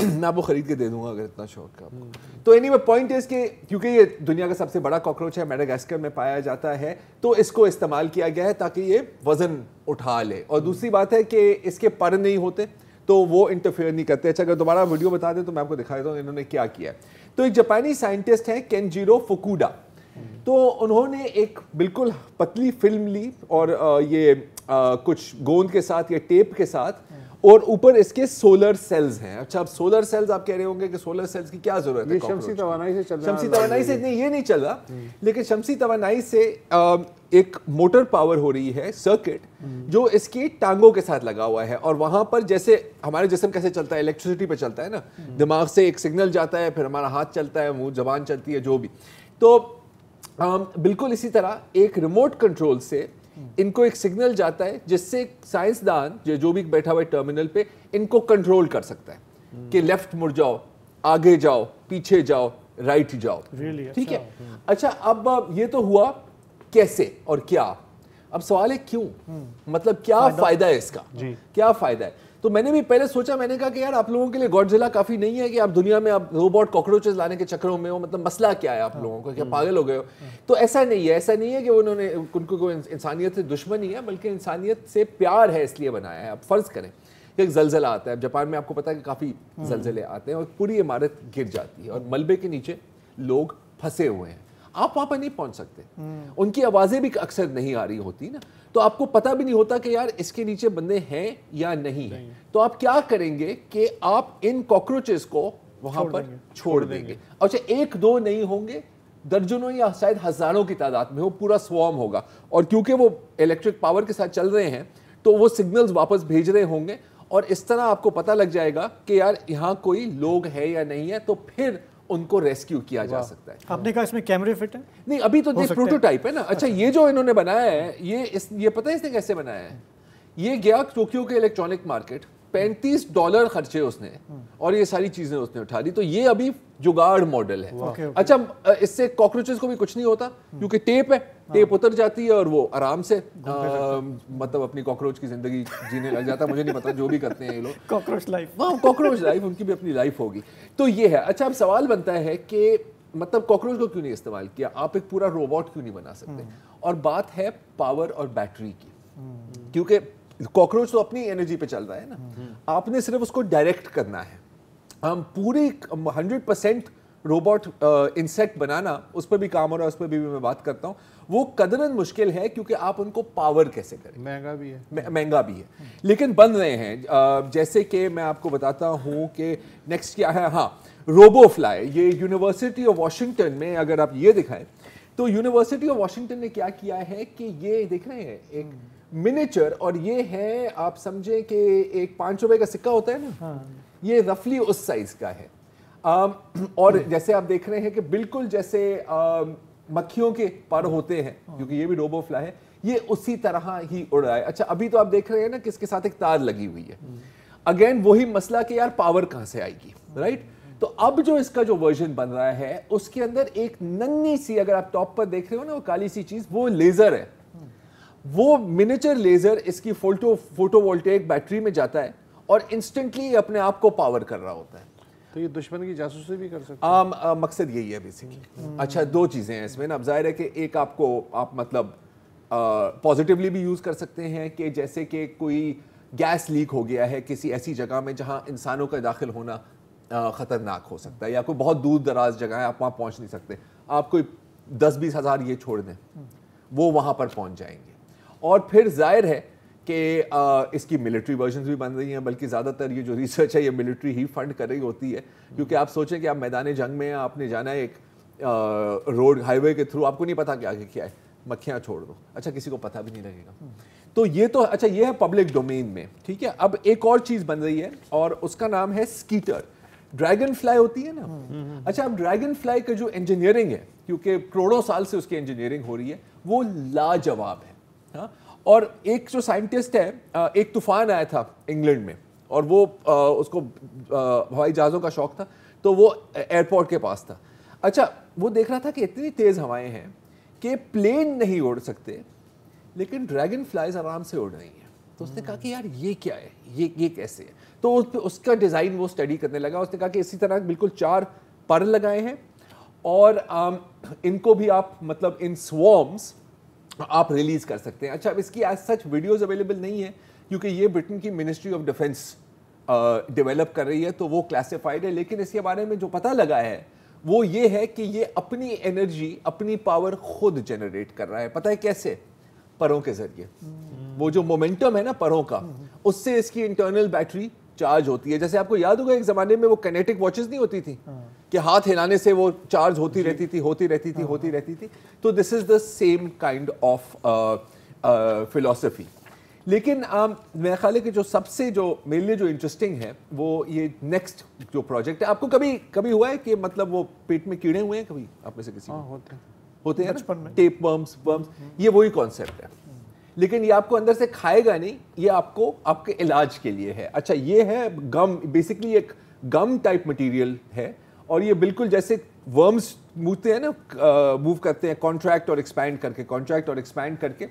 میں آپ کو خرید کے دے دوں گا اگر اتنا شوق ہے آپ کو. تو اینی وے پوائنٹ از کہ کیونکہ یہ دنیا کا سب سے بڑا کاکروچ ہے, میڈاگاسکر میں پایا جاتا ہے, تو اس کو استعمال کیا گیا ہے تاکہ یہ وزن اٹھا لے. اور دوسری بات ہے کہ اس کے پر نہیں ہوتے تو وہ انٹرفیئر نہیں کرتے. اچھا اگر دوبارہ ویڈیو بتا دیں تو میں آپ کو دکھا دیتا ہوں انہوں نے کیا کیا ہے. تو ایک جاپانی سائنٹسٹ ہیں کینجیرو فوکوڈا, تو انہوں نے ایک بالکل پتلی فلم لی اور یہ کچھ گوند کے ساتھ یا ٹیپ کے ساتھ, اور اوپر اس کے سولر سیلز ہیں. اچھا اب سولر سیلز آپ کہہ رہے ہوں گے کہ سولر سیلز کی کیا ضرورت ہے؟ شمسی توانائی سے چل رہا ہے. شمسی توانائی سے نہیں, یہ نہیں چل رہا, لیکن شمسی توانائی سے ایک موٹر پاور ہو رہی ہے سرکٹ جو اس کی ٹانگوں کے ساتھ لگا ہوا ہے, اور وہاں پر جیسے ہمارے جسم کیسے چلتا ہے, الیکٹریسٹی پہ چلتا ہے نا, دماغ سے ایک سگنل جاتا ہے, پھر ہمارا ہاتھ چلتا ہے, منہ زبان چلتی ہے, جو بھی. تو بالکل اسی طرح ایک ریموٹ کنٹرول سے ان کو ایک سگنل جاتا ہے جس سے سائنسدان جو بھی بیٹھا ہوا ہے ٹرمینل پہ ان کو کنٹرول کر سکتا ہے کہ لیفٹ مڑ جاؤ, آگے جاؤ, پیچھے جاؤ, رائٹ جاؤ. ٹھیک ہے. اچھا اب یہ تو ہوا کیسے اور کیا. اب سوال ہے کیوں, مطلب کیا فائدہ ہے اس کا, کیا فائدہ ہے. تو میں نے بھی پہلے سوچا, میں نے کہا کہ یار آپ لوگوں کے لیے گاڈزیلا کافی نہیں ہے کہ آپ دنیا میں آپ روبوٹ کاکروچز لانے کے چکروں میں ہو, مطلب مسئلہ کیا ہے آپ لوگوں کا, کیا پاگل ہو گئے ہو. تو ایسا نہیں ہے, ایسا نہیں ہے کہ انہوں نے ان کو کوئی انسانیت سے دشمنی ہے, بلکہ انسانیت سے پیار ہے اس لیے بنایا ہے. آپ فرض کریں کہ ایک زلزلہ آتا ہے, جاپان میں آپ کو پتا ہے کہ کافی زلزلے آتے ہیں اور پوری عمارت گر جاتی ہے اور ملبے کے نیچے لوگ پھنسے ہوئے ہیں, آپ وہاں پہ نہیں پہنچ سکتے, ان کی آوازیں بھی اکثر نہیں آ رہی ہوتی نا, تو آپ کو پتہ بھی نہیں ہوتا کہ یار اس کے نیچے بندے ہیں یا نہیں ہیں. تو آپ کیا کریں گے کہ آپ ان کاکروچز کو وہاں پر چھوڑ دیں گے. اچھا ایک دو نہیں ہوں گے, درجنوں یا شاید ہزاروں کی تعداد میں وہ پورا سوارم ہوگا, اور کیونکہ وہ الیکٹرک پاور کے ساتھ چل رہے ہیں تو وہ سگنلز واپس بھیج رہے ہوں گے, اور اس طرح آپ کو پتہ لگ جائے گا کہ یار یہاں کوئی لوگ ہے یا نہیں ہے, تو پھر ان کو ریسکیو کیا جا سکتا ہے. آپ نے کہا اس میں کیمرے فٹ ہیں؟ نہیں ابھی تو دیکھ پروٹوٹائپ ہے نا. اچھا یہ جو انہوں نے بنایا ہے, یہ پتہ ہے اس نے کیسے بنایا ہے. یہ گیا ٹوکیو کے الیکٹرانک مارکیٹ, $35 خرچے اس نے, اور یہ ساری چیزیں اس نے اٹھا دی. تو یہ ابھی جگاڑ ماڈل ہے. اچھا اس سے کاکروچز کو بھی کچھ نہیں ہوتا کیونکہ ٹیپ ہے, ٹیپ اتر جاتی ہے اور وہ آرام سے مطلب اپنی کاکروچ کی زندگی جینے لگ جاتا ہے. مجھے نہیں پتا جو بھی کرتے ہیں یہ لوگ, کاکروچ لائف, ہاں کاکروچ لائف, ان کی بھی اپنی لائف ہوگی. تو یہ ہے. اچھا اب سوال بنتا ہے کہ مطلب کاکروچ کو کیوں نہیں استعمال کیا, آپ ایک پورا روبوٹ کیوں نہیں بنا سکتے. اور بات ہے پاور اور بیٹری کی, کیونکہ کاکروچ تو اپنی انرجی پہ چل رہا ہے نا, آپ نے صرف اس کو ڈائریکٹ کرنا ہے. ہم پوری 100% روبوٹ انسیکٹ بنانا, اس پہ بھی کام ہو رہا ہے, اس پہ بھی میں بات کرتا ہوں. وہ قدراً مشکل ہے کیونکہ آپ ان کو پاور کیسے کریں, مہنگا بھی ہے, مہنگا بھی ہے, لیکن بن رہے ہیں. جیسے کہ میں آپ کو بتاتا ہوں کہ نیکسٹ کیا ہے. ہاں روبو فلائی, یہ یونیورسٹی آف واشنگٹن میں اگر آپ یہ دکھائیں تو یونیورسٹی آف واشنگٹن نے کیا کیا ہے کہ یہ دیکھ رہے ہیں ایک منیچر, اور یہ ہے آپ سمجھیں کہ ایک 5 روپے کا سکہ ہوتا ہے نا, یہ رفلی اس سائز کا ہے. اور جیسے آپ دیکھ رہے ہیں کہ بالکل جیسے مکھیوں کے پر ہوتے ہیں, کیونکہ یہ بھی روبو فلائی ہے, یہ اسی طرح ہی اڑ رہا ہے. اچھا ابھی تو آپ دیکھ رہے ہیں نا کہ اس کے ساتھ ایک تار لگی ہوئی ہے. اگین وہی مسئلہ کہ یار پاور کہاں سے آئے گی, رائٹ. تو اب جو اس کا جو ورژن بن رہا ہے اس کے اندر ایک ننھی سی, اگر آپ ٹاپ پر دیکھ رہے ہو نا وہ کالی سی چیز, وہ لیزر ہے. وہ منیچر لیزر اس کی فوٹو وولٹیک بیٹری میں جاتا ہے اور انسٹنٹلی اپنے آپ کو پاور کر رہا ہوتا ہے. تو یہ دشمن کی جاسوسی بھی کر سکتے ہیں. مقصد یہی ہے بیسیکلی. اچھا دو چیزیں ہیں اس میں نا. اب ظاہر ہے کہ ایک آپ کو آپ مطلب پازیٹیولی بھی یوز کر سکتے ہیں کہ جیسے کہ کوئی گیس لیک ہو گیا ہے کسی ایسی جگہ میں جہاں انسانوں کا داخل ہونا خطرناک ہو سکتا ہے, یا کوئی بہت دور دراز جگہ ہے آپ وہاں پہنچ نہیں سکتے, آپ کوئی 10-20 ہزار یہ چھوڑ دیں, وہ وہاں پر پہنچ جائیں گے. اور پھر ظاہر ہے کہ اس کی ملٹری ورژنز بھی بن رہی ہیں, بلکہ زیادہ تر یہ جو ریسرچ ہے یہ ملٹری ہی فنڈ کر رہی ہوتی ہے, کیونکہ آپ سوچیں کہ آپ میدان جنگ میں آپ نے جانا ہے ایک روڈ ہائی وے کے تھرو, آپ کو نہیں پتا کہ آگے کیا ہے, مکھیاں چھوڑ دو, اچھا کسی کو پتہ بھی نہیں لگے گا. تو یہ تو اچھا یہ ہے پبلک ڈومین میں, ٹھیک ہے. اب ایک اور چیز بن رہی ہے اور اس کا نام ہے سکیٹر. ڈریگن فلائی ہوتی ہے نا. اچھا اب ڈریگن فلائی کا جو انجینئرنگ ہے, کیونکہ کروڑوں سال سے اس کی انجینئرنگ ہو رہی ہے, وہ لاجواب ہے. ہاں, اور ایک جو سائنٹسٹ ہے, ایک طوفان آیا تھا انگلینڈ میں, اور وہ اس کو ہوائی جہازوں کا شوق تھا, تو وہ ایئرپورٹ کے پاس تھا. اچھا, وہ دیکھ رہا تھا کہ اتنی تیز ہوائیں ہیں کہ پلین نہیں اڑ سکتے, لیکن ڈریگن فلائز آرام سے اڑ رہی ہیں. تو اس نے کہا کہ یار یہ کیا ہے, یہ کیسے ہے؟ تو اس کا ڈیزائن وہ اسٹڈی کرنے لگا. اس نے کہا کہ اسی طرح بالکل 4 پر لگائے ہیں, اور ان کو بھی آپ مطلب ان سوارمز آپ ریلیز کر سکتے ہیں. اچھا, اس کی ایز سچ ویڈیوز اویلیبل نہیں ہیں, کیونکہ یہ برٹن کی منسٹری آف ڈیفنس ڈیولپ کر رہی ہے, تو وہ کلاسیفائڈ ہے. لیکن اس کے بارے میں جو پتہ لگا ہے وہ یہ ہے کہ یہ اپنی انرجی, اپنی پاور خود جنریٹ کر رہا ہے. پتہ ہے کیسے؟ پروں کے ذریعے. وہ جو مومنٹم ہے نا پروں کا, اس سے اس کی انٹرنل بیٹری چارج ہوتی ہے. جیسے آپ کو یاد ہوگا ایک زمانے میں وہ کینیٹک واچز نہیں ہوتی تھی کہ ہاتھ ہلانے سے وہ چارج ہوتی رہتی تھی. تو this is the same kind of philosophy. لیکن میرا خیال ہے کہ جو سب سے جو میرے لیے جو انٹرسٹنگ ہے وہ یہ نیکسٹ جو پروجیکٹ ہے. آپ کو کبھی ہوا ہے کہ مطلب وہ پیٹ میں کیڑے ہوئے ہیں کبھی آپ میں سے کسی ہوتے ہیں ٹیپ ورمز؟ یہ وہی کانسیپٹ ہے, لیکن یہ آپ کو اندر سے کھائے گا نہیں, یہ آپ کو آپ کے علاج کے لیے ہے. اچھا, یہ ہے گم, بیسکلی ایک گم ٹائپ مٹیریل ہے, اور یہ بالکل جیسے ورمز مووتے ہیں نا, موو کرتے ہیں کانٹریکٹ اور ایکسپینڈ کر کے,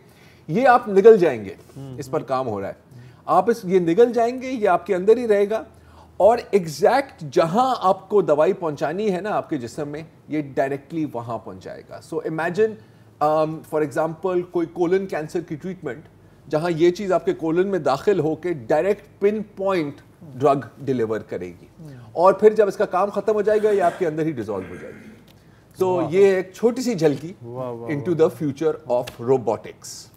یہ آپ نگل جائیں گے. اس پر کام ہو رہا ہے, آپ یہ نگل جائیں گے, یہ آپ کے اندر ہی رہے گا, اور ایگزیکٹ جہاں آپ کو دوائی پہنچانی ہے نا آپ کے جسم میں, یہ ڈائریکٹلی وہاں پہنچائے گا. سو امیجن فار ایگزامپل کوئی کولن کینسر کی ٹریٹمنٹ, جہاں یہ چیز آپ کے کولن میں داخل ہو کے direct pin point drug deliver کرے گی, اور پھر جب اس کا کام ختم ہو جائے گا یہ آپ کے اندر ہی ڈیزالو ہو جائے گی. تو یہ ایک چھوٹی سی جھلکی into the future of robotics.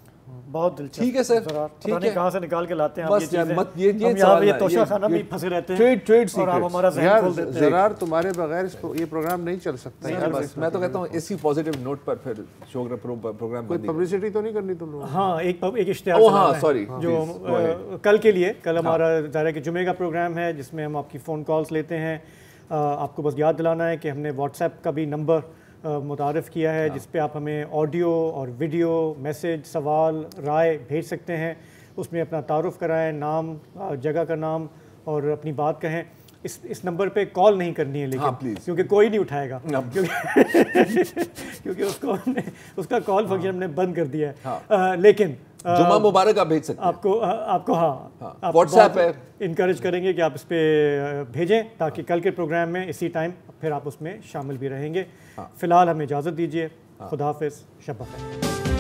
بہت دلچسپ. ٹھیک ہے سر, ٹھیک ہے, کہاں سے نکال کے لاتے ہیں بس یہ توشہ خانہ میں پھنسے رہتے ہیں, اور آپ ہمارا ذہن کھول دیتے ہیں. زرار تمہارے بغیر یہ پروگرام نہیں چل سکتا. میں تو کہتا ہوں اسی پازیٹیو نوٹ پر پھر پروگرام کوئی پبلسٹی تو نہیں کرنی تم لوگ؟ ہاں, ایک اشتہار جو کل کے لیے, کل ہمارا ظاہر ہے کہ جمعے کا پروگرام ہے جس میں ہم آپ کی فون کالز لیتے ہیں. آپ کو بس یاد دلانا ہے کہ ہم نے واٹس ایپ کا بھی نمبر متعارف کیا ہے, جس پہ آپ ہمیں آڈیو اور ویڈیو میسج, سوال, رائے بھیج سکتے ہیں. اس میں اپنا تعارف کرائیں, نام, جگہ کا نام, اور اپنی بات کہیں. اس نمبر پہ کال نہیں کرنی ہے لیکن, کیونکہ کوئی نہیں اٹھائے گا, کیونکہ اس کا کال فنکشن ہم نے بند کر دیا ہے. لیکن جمعہ مبارک آپ بھیج سکتے ہیں. آپ کو ہاں واٹس ایپ ہے, انکریج کریں گے کہ آپ اس پہ بھیجیں, تاکہ کل کے پروگرام میں اسی ٹائم پھر آپ اس میں شامل بھی رہیں گے. فی الحال ہمیں اجازت دیجیے. خدا حافظ, شب بخیر.